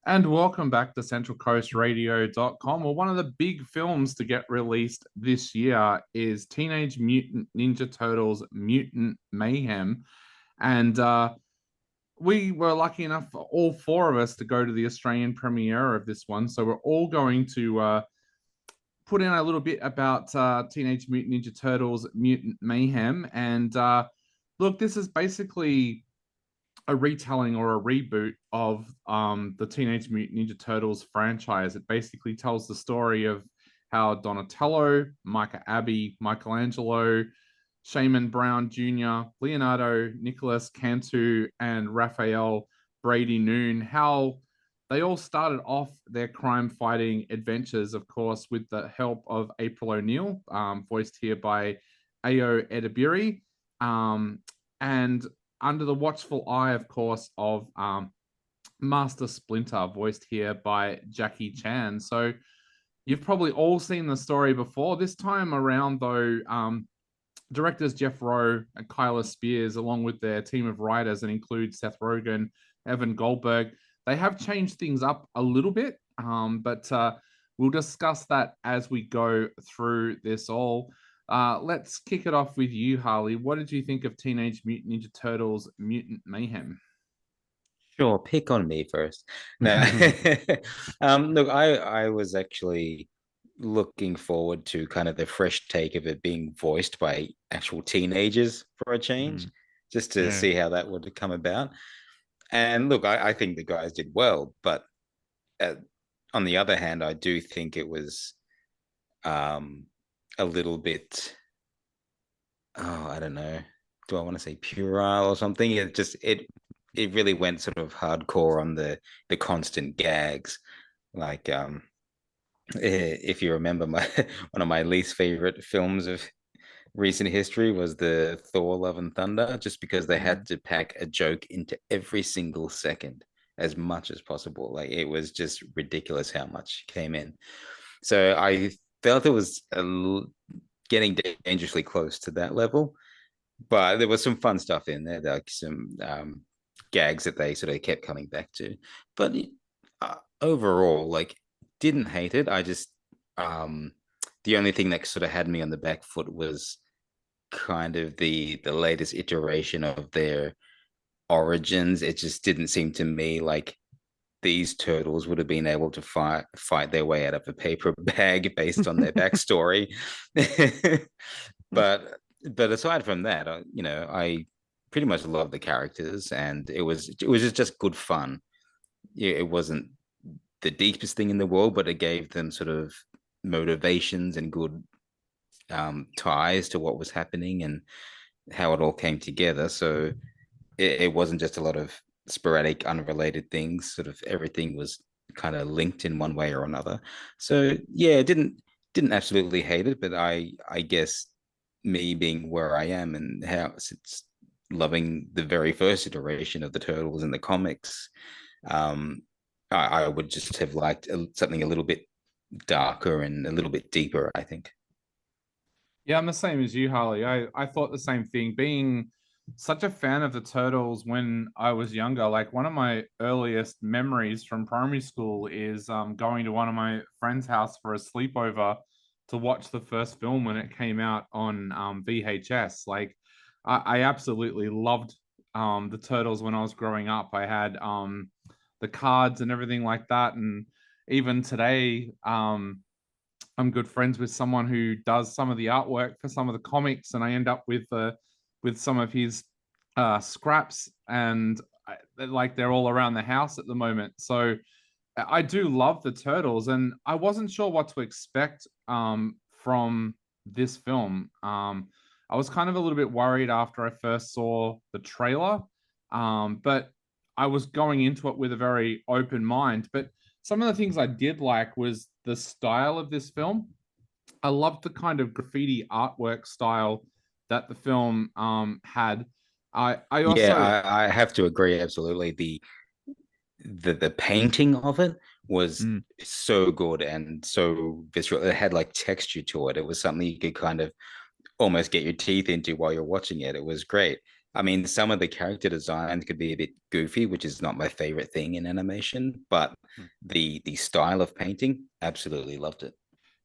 And welcome back to CentralCoastRadio.com. Well, one of the big films to get released this year is Teenage Mutant Ninja Turtles Mutant Mayhem. And we were lucky enough for all four of us to go to the Australian premiere of this one. So we're all going to put in a little bit about Teenage Mutant Ninja Turtles Mutant Mayhem. And look, this is basically a retelling or a reboot of the Teenage Mutant Ninja Turtles franchise. It basically tells the story of how Donatello, Micah Abbey, Michelangelo, Shaman Brown Jr., Leonardo, Nicholas Cantu, and Raphael Brady Noon, how they all started off their crime fighting adventures, of course, with the help of April O'Neil, voiced here by Ayo Edebiri, and under the watchful eye, of course, of Master Splinter, voiced here by Jackie Chan. So you've probably all seen the story before. This time around, though, directors Jeff Rowe and Kyla Spears, along with their team of writers that include Seth Rogen, Evan Goldberg, they have changed things up a little bit, but we'll discuss that as we go through this all. Let's kick it off with you, Harley. What did you think of Teenage Mutant Ninja Turtles Mutant Mayhem? Sure, pick on me first. No, look, I was actually looking forward to kind of the fresh take of it being voiced by actual teenagers for a change, just to Yeah. see how that would come about. And look, I think the guys did well, but uh, on the other hand, I do think it was um, a little bit, oh, I don't know. Do I want to say puerile or something? It really went sort of hardcore on the constant gags. Like if you remember my one of my least favorite films of recent history was the Thor Love and Thunder, just because they had to pack a joke into every single second as much as possible. Like it was just ridiculous how much came in. So I felt it was getting dangerously close to that level, but there was some fun stuff in there, like some gags that they sort of kept coming back to. But overall, like, didn't hate it. I just the only thing that sort of had me on the back foot was kind of the latest iteration of their origins. It just didn't seem to me like these turtles would have been able to fight their way out of a paper bag based on their backstory. but but aside from that, I pretty much love the characters, and it was just good fun. Yeah, it wasn't the deepest thing in the world, but it gave them sort of motivations and good ties to what was happening and how it all came together. So it wasn't just a lot of sporadic, unrelated things. Sort of everything was kind of linked in one way or another. So yeah, didn't absolutely hate it, but I guess me being where I am and how since loving the very first iteration of the Turtles in the comics, I would just have liked something a little bit darker and a little bit deeper, I think. Yeah, I'm the same as you, Harley. I thought the same thing. Being such a fan of the Turtles when I was younger, like one of my earliest memories from primary school is going to one of my friend's house for a sleepover to watch the first film when it came out on VHS. Like, I absolutely loved the Turtles when I was growing up. I had the cards and everything like that, and even today, I'm good friends with someone who does some of the artwork for some of the comics, and I end up with some of his scraps, and like they're all around the house at the moment. So I do love the Turtles, and I wasn't sure what to expect from this film. I was kind of a little bit worried after I first saw the trailer, but I was going into it with a very open mind. But some of the things I did like was the style of this film. I loved the kind of graffiti artwork style that the film had. I Yeah, also I have to agree absolutely. The painting of it was mm, so good and so visceral. It had like texture to it. It was something you could kind of almost get your teeth into while you're watching it. It was great. I mean, some of the character designs could be a bit goofy, which is not my favorite thing in animation, but the style of painting, absolutely loved it.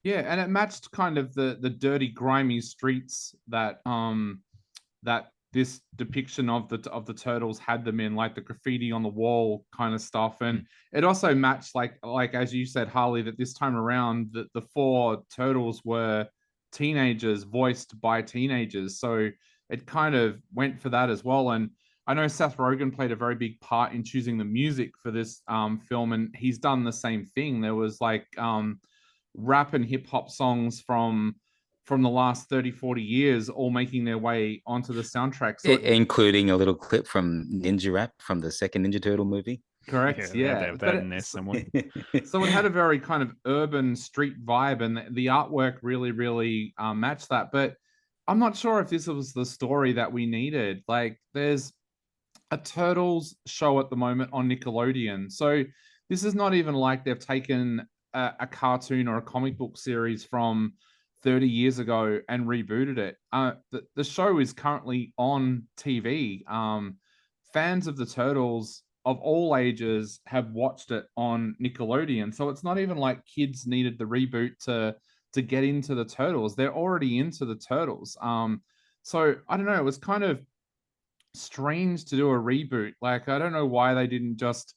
Yeah, and it matched kind of the dirty, grimy streets that this depiction of the turtles had them in, like the graffiti on the wall kind of stuff. And it also matched like as you said, Harley, that this time around the four turtles were teenagers voiced by teenagers. So it kind of went for that as well. And I know Seth Rogen played a very big part in choosing the music for this film, and he's done the same thing. There was like rap and hip hop songs from the last 30-40 years all making their way onto the soundtrack. So including a little clip from Ninja Rap from the second Ninja Turtle movie. correct, Yeah, they yeah. have But that in there somewhere. so it had a very kind of urban street vibe, and the artwork really matched that. But I'm not sure if this was the story that we needed. Like, there's a Turtles show at the moment on Nickelodeon. So this is not even like they've taken a cartoon or a comic book series from 30 years ago and rebooted it. The show is currently on TV. Fans of the Turtles of all ages have watched it on Nickelodeon. So it's not even like kids needed the reboot to get into the Turtles. They're already into the Turtles. So I don't know. It was kind of strange to do a reboot. Like, I don't know why they didn't just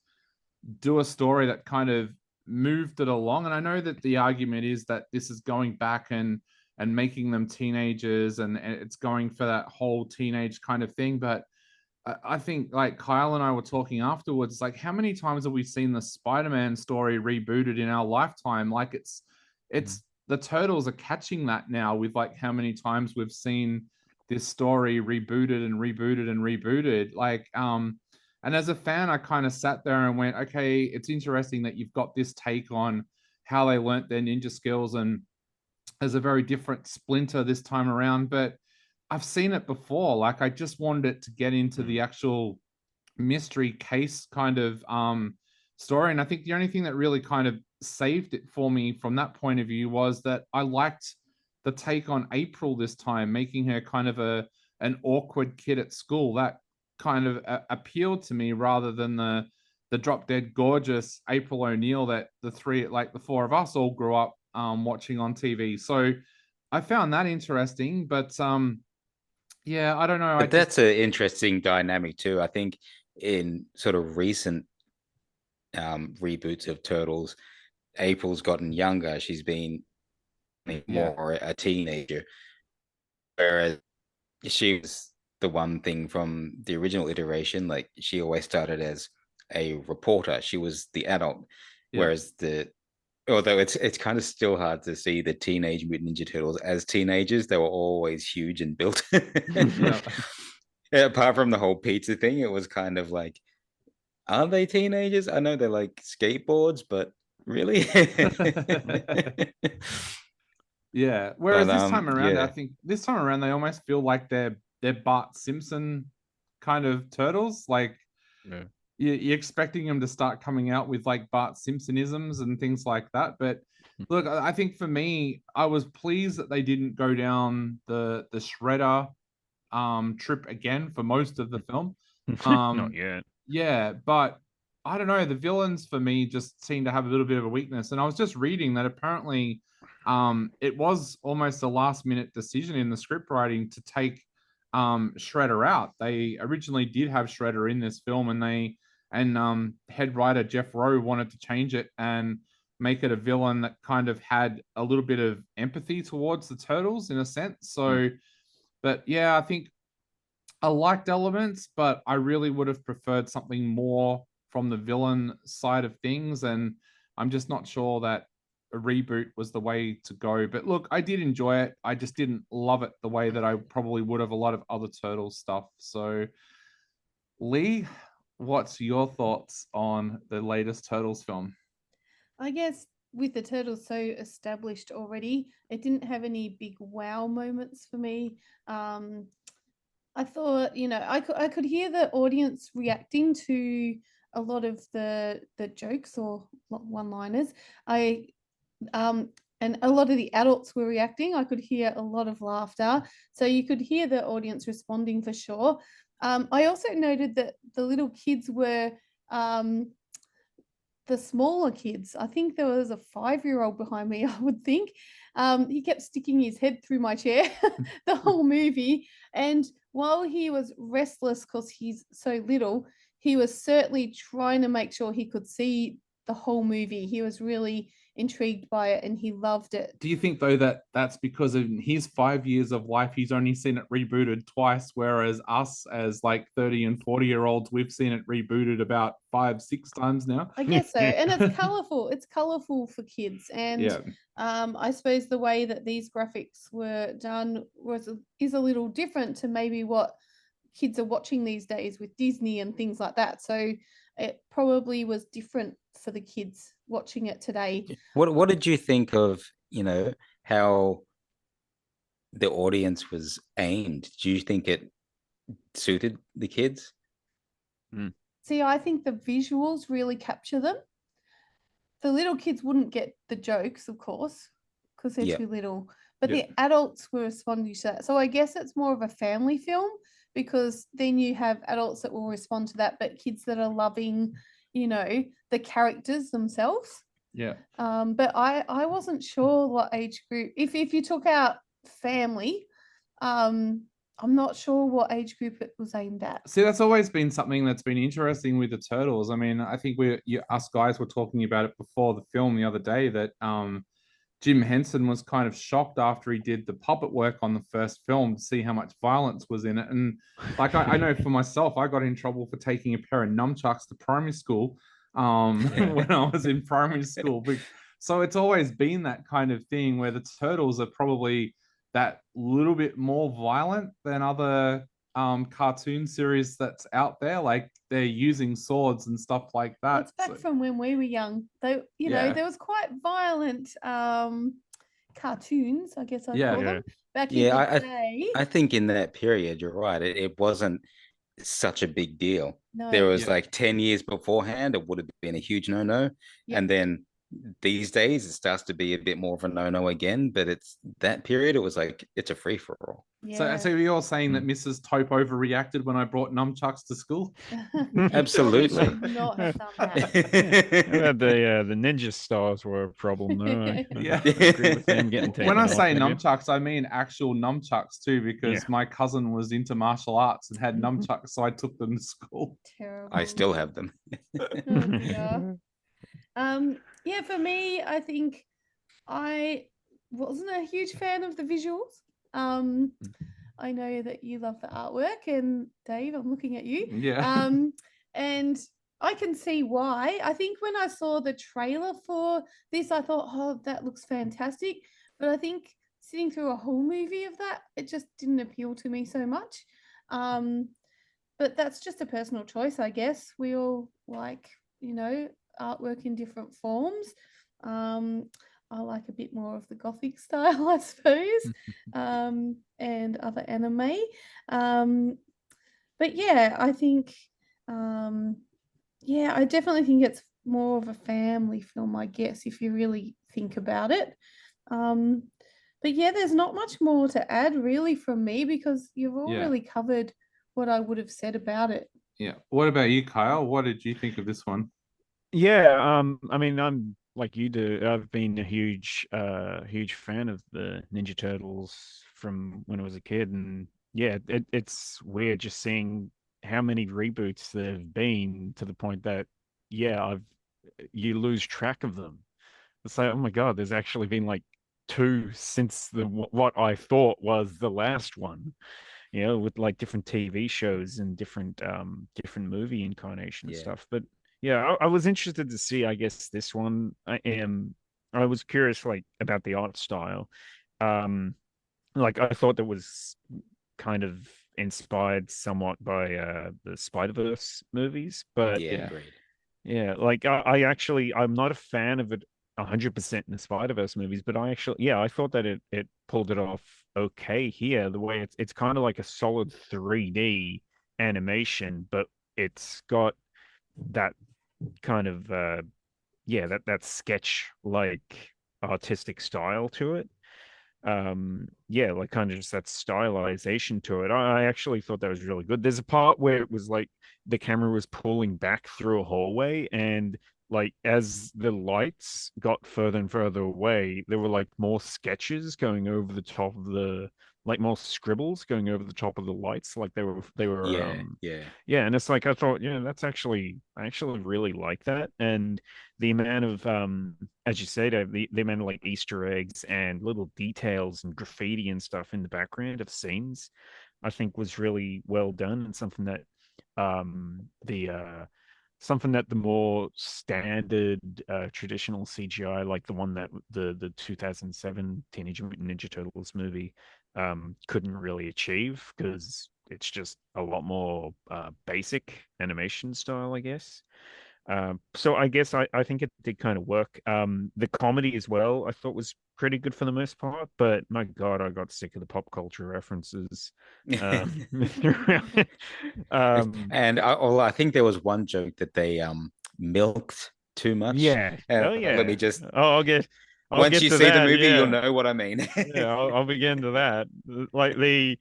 do a story that kind of moved it along. And I know that the argument is that this is going back and making them teenagers, and it's going for that whole teenage kind of thing. But I think, like Kyle and I were talking afterwards, like, how many times have we seen the Spider-Man story rebooted in our lifetime? Like, it's the Turtles are catching that now with like how many times we've seen this story rebooted and rebooted and rebooted. Like, and as a fan, I kind of sat there and went, okay, it's interesting that you've got this take on how they learnt their ninja skills, and there's a very different Splinter this time around. But I've seen it before. Like, I just wanted it to get into the actual mystery case kind of story. And I think the only thing that really kind of saved it for me from that point of view was that I liked the take on April this time, making her kind of an awkward kid at school. That kind of appealed to me, rather than the drop dead gorgeous April O'Neil that the four of us all grew up watching on TV. So I found that interesting. But yeah, I don't know. But that's an interesting dynamic too. I think in sort of recent reboots of Turtles, April's gotten younger. She's been more a teenager, whereas she was the one thing from the original iteration. Like, she always started as a reporter. She was the adult, whereas although it's kind of still hard to see the Teenage Mutant Ninja Turtles as teenagers. They were always huge and built. Apart from the whole pizza thing, it was kind of like, are they teenagers? I know they're like skateboards, but really? Yeah. Whereas this time around, yeah. I think this time around they almost feel like they're Bart Simpson kind of turtles. Like, you're expecting them to start coming out with like Bart Simpsonisms and things like that. But look, I think for me, I was pleased that they didn't go down the Shredder trip again for most of the film. Not yet. Yeah, but I don't know. The villains for me just seem to have a little bit of a weakness. And I was just reading that apparently it was almost a last minute decision in the script writing to take Shredder out. They originally did have Shredder in this film, and head writer Jeff Rowe wanted to change it and make it a villain that kind of had a little bit of empathy towards the Turtles in a sense. So, but yeah, I think I liked elements, but I really would have preferred something more from the villain side of things. And I'm just not sure that a reboot was the way to go. But look, I did enjoy it. I just didn't love it the way that I probably would have a lot of other Turtles stuff. So, Lee, what's your thoughts on the latest Turtles film? I guess with the Turtles so established already, it didn't have any big wow moments for me. I thought, I could hear the audience reacting to a lot of the jokes or one-liners. And and a lot of the adults were reacting. I could hear a lot of laughter. So you could hear the audience responding for sure. I also noted that the little kids were the smaller kids. I think there was a 5-year-old behind me, I would think. He kept sticking his head through my chair the whole movie. And while he was restless because he's so little, he was certainly trying to make sure he could see the whole movie. He was really intrigued by it and he loved it. Do you think, though, that that's because in his 5 years of life, he's only seen it rebooted twice, whereas us as like 30 and 40-year-olds, we've seen it rebooted about 5-6 times now? I guess so. And it's colorful. It's colorful for kids. And I suppose the way that these graphics were done is a little different to maybe what kids are watching these days with Disney and things like that. So it probably was different for the kids watching it today. What did you think of, how the audience was aimed? Do you think it suited the kids? See, I think the visuals really capture them. The little kids wouldn't get the jokes, of course, because they're too little. But the adults were responding to that. So I guess it's more of a family film, because then you have adults that will respond to that, but kids that are loving, the characters themselves. Yeah. But I wasn't sure what age group. If you took out family, I'm not sure what age group it was aimed at. See, that's always been something that's been interesting with the Turtles. I mean, I think us guys were talking about it before the film the other day, that Jim Henson was kind of shocked after he did the puppet work on the first film to see how much violence was in it. And like, I know for myself, I got in trouble for taking a pair of nunchucks to primary school when I was in primary school. So it's always been that kind of thing where the Turtles are probably that little bit more violent than other cartoon series that's out there. Like, they're using swords and stuff like that. It's back from when we were young. Though, there was quite violent cartoons, I guess I'd call them, back in the day. I think in that period, you're right. It wasn't such a big deal. No. There was like 10 years beforehand, it would have been a huge no-no. And then these days it starts to be a bit more of a no-no again, but it's that period, it was like, it's a free-for-all. So you're saying that Mrs. Taupe overreacted when I brought numchucks to school? Absolutely. Should not have done that. The ninja stars were a problem, though. Yeah. I agree with them getting taken When I off say there. nunchucks, I mean actual nunchucks too, because my cousin was into martial arts and had nunchucks, so I took them to school. Terrible. I still have them. Yeah, for me, I think I wasn't a huge fan of the visuals. I know that you love the artwork, and Dave, I'm looking at you. Yeah. And I can see why. I think when I saw the trailer for this, I thought, oh, that looks fantastic. But I think sitting through a whole movie of that, it just didn't appeal to me so much. But that's just a personal choice, I guess. We all like, artwork in different forms. I like a bit more of the gothic style, I suppose, and other anime. But yeah, I think, I definitely think it's more of a family film, I guess, if you really think about it. But yeah, there's not much more to add really from me, because you've all really covered what I would have said about it. Yeah. What about you, Kyle? What did you think of this one? Yeah, I mean, I'm like you do. I've been a huge fan of the Ninja Turtles from when I was a kid, and yeah, it's weird just seeing how many reboots there have been, to the point that you lose track of them. It's like, oh my God, there's actually been like 2 since what I thought was the last one. With like different TV shows and different movie incarnation and stuff. But yeah, I was interested to see, I guess, this one. I was curious, like, about the art style. Like, I thought that was kind of inspired somewhat by the Spider-Verse movies, but like I'm not a fan of it 100% in the Spider-Verse movies, but I thought that it pulled it off okay here. The way it's kind of like a solid 3D animation, but it's got that kind of that sketch like artistic style to it. Yeah, like kind of just that stylization to it. I actually thought that was really good. There's a part where it was like the camera was pulling back through a hallway, and like as the lights got further and further away, there were like more sketches going over the top of the, like more scribbles going over the top of the lights, like they were Yeah. yeah. And it's like I thought, yeah, that's actually, I actually really like that. And the amount of as you say, Dave, the amount of like Easter eggs and little details and graffiti and stuff in the background of scenes, I think was really well done, and something that the something that the more standard traditional CGI, like the one that the 2007 Teenage Mutant Ninja Turtles movie, couldn't really achieve, because it's just a lot more basic animation style, I guess. So I guess I think it did kind of work. The comedy as well, I thought was pretty good for the most part, but my God, I got sick of the pop culture references. And I think there was one joke that they milked too much. Yeah. Oh yeah. Let me just. Oh, I'll Once get you to see the that. movie, you'll Yeah. know what I mean. Yeah, I'll begin to that. Like the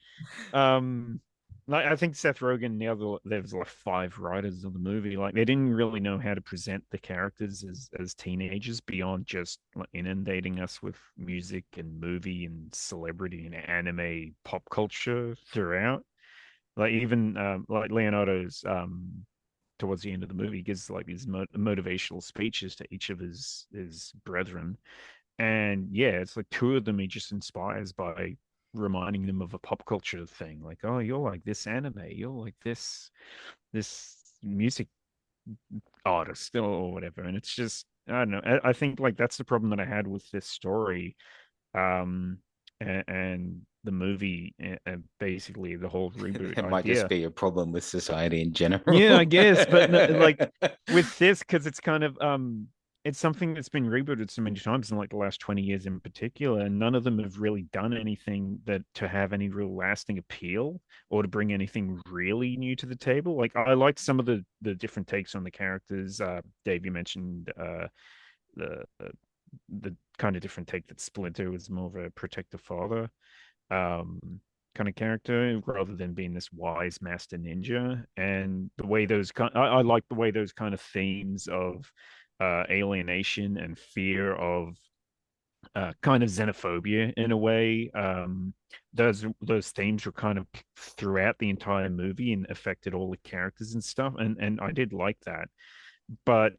like I think Seth Rogen and the other, there's like five writers of the movie. Like they didn't really know how to present the characters as teenagers beyond just like inundating us with music and movie and celebrity and anime pop culture throughout. Like even like Leonardo's towards the end of the movie gives like these motivational speeches to each of his brethren, and yeah, it's like two of them he just inspires by reminding them of a pop culture thing, like, oh, you're like this anime, you're like this music artist or whatever. And it's just, I don't know, I think like that's the problem that I had with this story, and the movie, and basically the whole reboot It might just idea. be a problem with society in general. Yeah, I guess, but no, like with this, because it's kind of it's something that's been rebooted so many times in like the last 20 years in particular, and none of them have really done anything that to have any real lasting appeal or to bring anything really new to the table. Like I liked some of the different takes on the characters. Dave, you mentioned the the kind of different take that Splinter was more of a protective father kind of character rather than being this wise master ninja. And the way those I like the way those kind of themes of alienation and fear of kind of xenophobia in a way, those themes were kind of throughout the entire movie and affected all the characters and stuff, and I did like that. But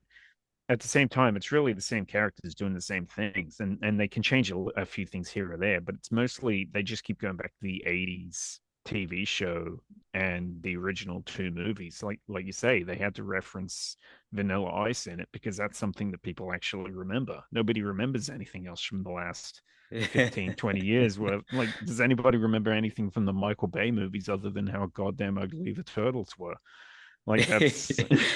at the same time, it's really the same characters doing the same things, and they can change a few things here or there, but it's mostly they just keep going back to the 80s TV show and the original two movies. Like you say, they had to reference Vanilla Ice in it because that's something that people actually remember. Nobody remembers anything else from the last 15, 20 years. Where, like, does anybody remember anything from the Michael Bay movies other than how goddamn ugly the turtles were? Like that's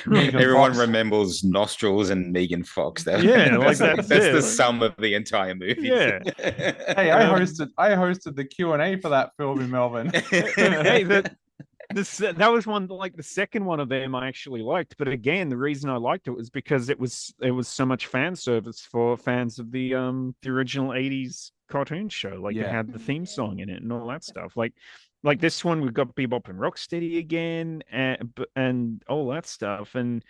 Everyone remembers Nostrils and Megan Fox. Yeah, like that's that's it. the sum of the entire movie. Yeah. Hey, I hosted the Q&A for that film in Melbourne. Hey, that was one, like the second one of them I actually liked. But again, the reason I liked it was because it was so much fan service for fans of the original 80s cartoon show. Like it Yeah. had the theme song in it and all that stuff. Like this one, we've got Bebop and Rocksteady again, and all that stuff. And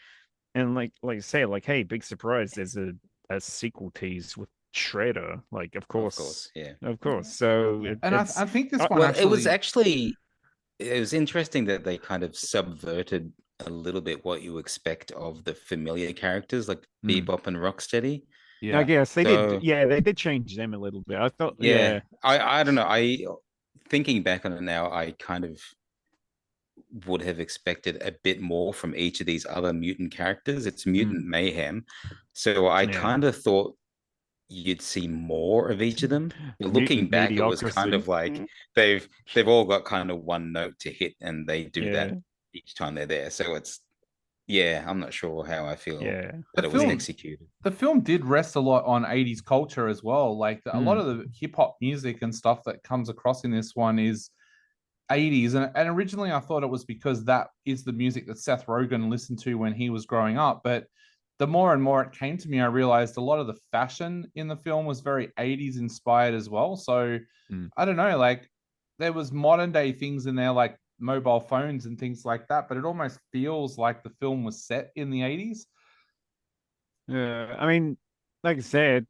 like I say, like, hey, big surprise, there's a sequel tease with Shredder. Like, of course, yeah, of course. So And I think this one well, actually... it was interesting that they kind of subverted a little bit what you expect of the familiar characters like Bebop and Rocksteady. Yeah, I guess they did. Yeah, they did change them a little bit. I thought. Yeah, I don't know. Thinking back on it now, I kind of would have expected a bit more from each of these other mutant characters. It's Mutant Mayhem, so I kind of thought you'd see more of each of them. But looking back, it was kind of like they've all got kind of one note to hit, and they do that each time they're there. So it's I'm not sure how I feel that it was executed. The film did rest a lot on 80s culture as well. Like a lot of the hip hop music and stuff that comes across in this one is 80s. And originally I thought it was because that is the music that Seth Rogen listened to when he was growing up. But the more and more it came to me, I realized a lot of the fashion in the film was very 80s inspired as well. So I don't know, like there was modern day things in there like mobile phones and things like that, but it almost feels like the film was set in the 80s. Yeah, I mean, like I said,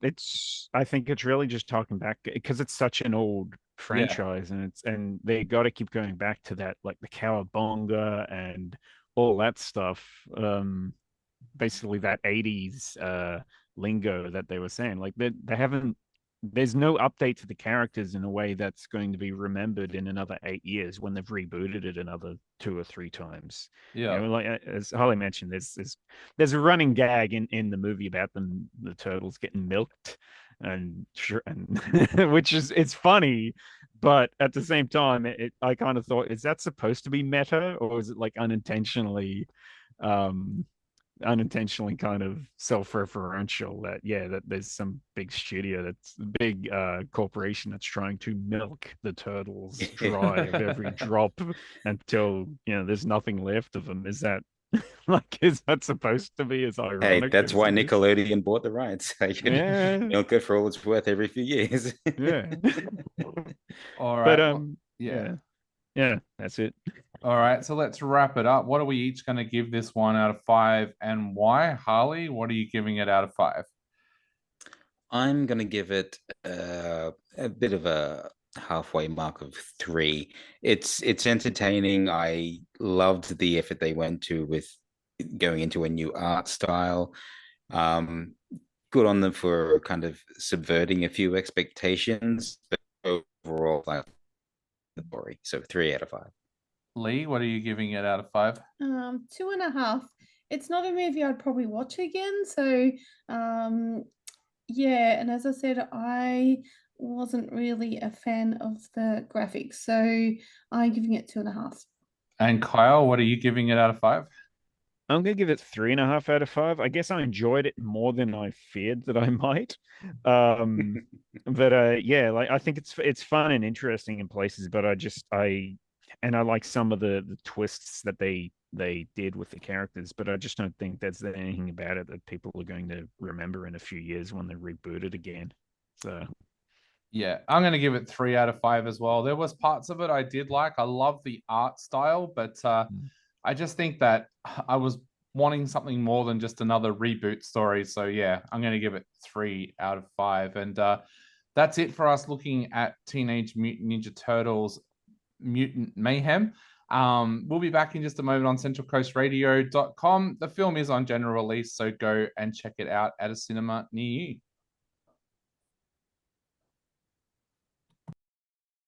I think it's really just talking back because it's such an old Yeah. franchise, and they got to keep going back to that, like the cowabunga and all that stuff. Basically that 80s lingo that they were saying. Like they haven't there's no update to the characters in a way that's going to be remembered in another 8 years when they've rebooted it another 2 or 3 times. Yeah. Like as Holly mentioned, there's a running gag in the movie about the turtles getting milked, and sure, and which is it's funny, but at the same time, I kind of thought, is that supposed to be meta, or is it like um unintentionally kind of self-referential that there's some big studio that's big corporation that's trying to milk the turtles dry of every drop until there's nothing left of them. Is that is that supposed to be as ironic? Hey, that's as why it is? Nickelodeon bought the rights. They can Yeah, milk it for all it's worth every few years. yeah. All But right. Well, yeah, that's it. All right. So let's wrap it up. What are we each going to give this one out of 5 and why? Harley, what are you giving it out of 5? I'm gonna give it a bit of a halfway mark of 3. It's entertaining. I loved the effort they went to with going into a new art style. Good on them for kind of subverting a few expectations, but overall, like the story. So 3 out of 5. Lee, what are you giving it out of 5? 2.5. It's not a movie I'd probably watch again. So, yeah. And as I said, I wasn't really a fan of the graphics. So I'm giving it 2.5. And Kyle, what are you giving it out of 5? I'm gonna give it 3.5 out of 5. I guess I enjoyed it more than I feared that I might. But yeah, like I think it's fun and interesting in places, but I like some of the twists that they did with the characters, but I just don't think there's anything about it that people are going to remember in a few years when they reboot it again. So Yeah, I'm going to give it 3 out of 5 as well. There was parts of it I did like. I love the art style, but I just think that I was wanting something more than just another reboot story. So yeah, I'm going to give it 3 out of 5. And that's it for us looking at Teenage Mutant Ninja Turtles Mutant Mayhem. We'll be back in just a moment on centralcoastradio.com. The film is on general release, so go and check it out at a cinema near you.